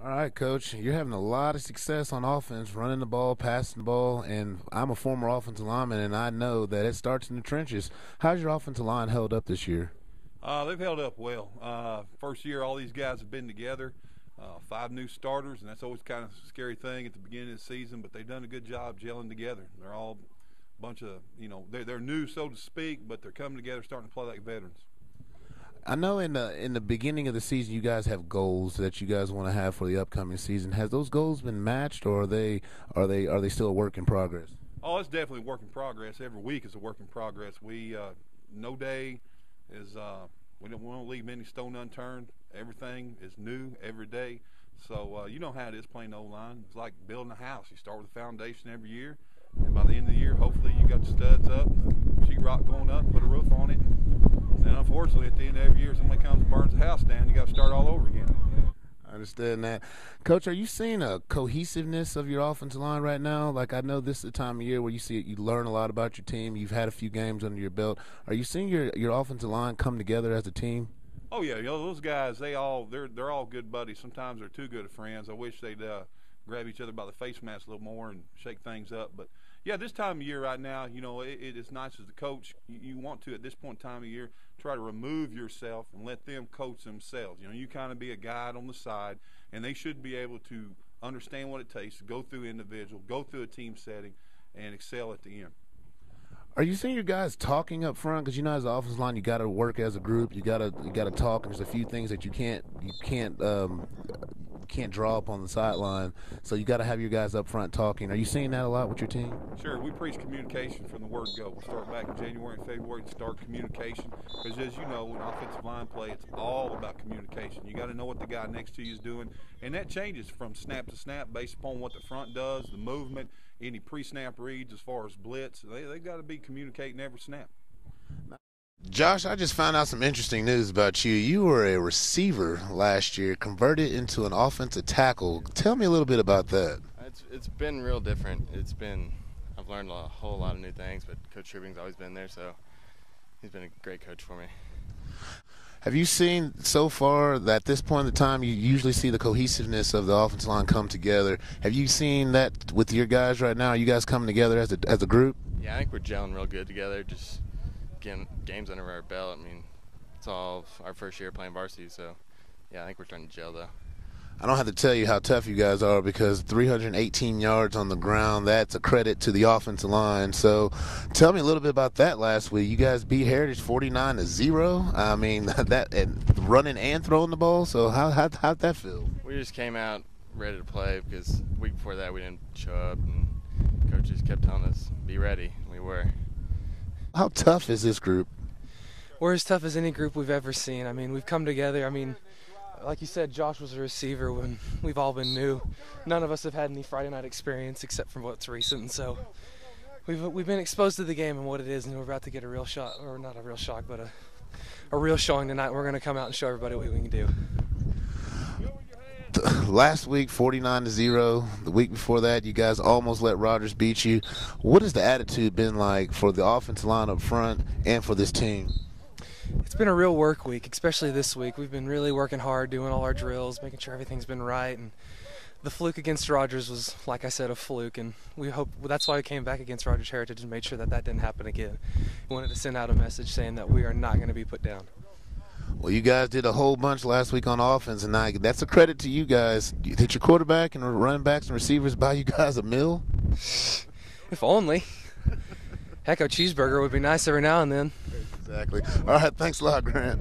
All right, Coach. You're having a lot of success on offense, running the ball, passing the ball, and I'm a former offensive lineman, and I know that it starts in the trenches. How's your offensive line held up this year? They've held up well. First year, all these guys have been together. Five new starters, and that's always kind of a scary thing at the beginning of the season. But they've done a good job gelling together. They're all a bunch of, they're new, so to speak, but they're coming together, starting to play like veterans. I know in the beginning of the season you guys have goals that you guys want to have for the upcoming season. Has those goals been matched, or are they still a work in progress? Oh, it's definitely a work in progress. Every week is a work in progress. We no day is we don't leave any stone unturned. Everything is new every day. So you know how it is playing the O-line. It's like building a house. You start with a foundation every year, and by the end of the year, hopefully you got the studs up, the sheetrock going up, put a roof on it. And unfortunately, at the end of every year, somebody comes and burns the house down. You got to start all over again. I understand that. Coach, are you seeing a cohesiveness of your offensive line right now? Like, I know this is the time of year where you see it, you learn a lot about your team. You've had a few games under your belt. Are you seeing your offensive line come together as a team? Oh yeah, those guys, they're all good buddies. Sometimes they're too good of friends. I wish they'd grab each other by the face mask a little more and shake things up. But yeah, this time of year right now, it is nice as the coach. You want to, at this point in time of year, try to remove yourself and let them coach themselves. You kind of be a guide on the side, and they should be able to understand what it takes to go through individual, go through a team setting, and excel at the end. Are you seeing your guys talking up front? Because as an offensive line, you got to work as a group. You got to talk. And there's a few things that you can't draw up on the sideline. So you got to have your guys up front talking. Are you seeing that a lot with your team? Sure, we preach communication from the word go. We start back in January and February to start communication, because as you know, when offensive line play, it's all about communication. You got to know what the guy next to you is doing, and that changes from snap to snap based upon what the front does, the movement, any pre-snap reads as far as blitz. They got to be communicating every snap. Josh, I just found out some interesting news about you. You were a receiver last year, converted into an offensive tackle. Tell me a little bit about that. It's been real different. I've learned a whole lot of new things, but Coach Tripping's always been there, so he's been a great coach for me. Have you seen so far that at this point in the time you usually see the cohesiveness of the offensive line come together? Have you seen that with your guys right now? Are you guys coming together as a group? Yeah, I think we're gelling real good together, just getting games under our belt. I mean, it's all our first year playing varsity, so yeah, I think we're starting to gel though. I don't have to tell you how tough you guys are, because 318 yards on the ground, that's a credit to the offensive line. So tell me a little bit about that last week. You guys beat Heritage 49-0. I mean, that and running and throwing the ball. So how'd that feel? We just came out ready to play, because the week before that we didn't show up, and coaches kept telling us, be ready, and we were. How tough is this group? We're as tough as any group we've ever seen. I mean, we've come together. I mean, like you said, Josh was a receiver when we've all been new. None of us have had any Friday night experience except for what's recent. And so we've been exposed to the game and what it is, and we're about to get a real shot, or not a real shock, but a real showing tonight. We're going to come out and show everybody what we can do. Last week, 49-0. The week before that, you guys almost let Rogers beat you. What has the attitude been like for the offensive line up front and for this team? It's been a real work week, especially this week. We've been really working hard, doing all our drills, making sure everything's been right. And the fluke against Rogers was, like I said, a fluke. And that's why we came back against Rogers Heritage and made sure that didn't happen again. We wanted to send out a message saying that we are not going to be put down. Well, you guys did a whole bunch last week on offense, and that's a credit to you guys. Did your quarterback and running backs and receivers buy you guys a meal? If only. Heck, a cheeseburger would be nice every now and then. Exactly. All right, thanks a lot, Grant.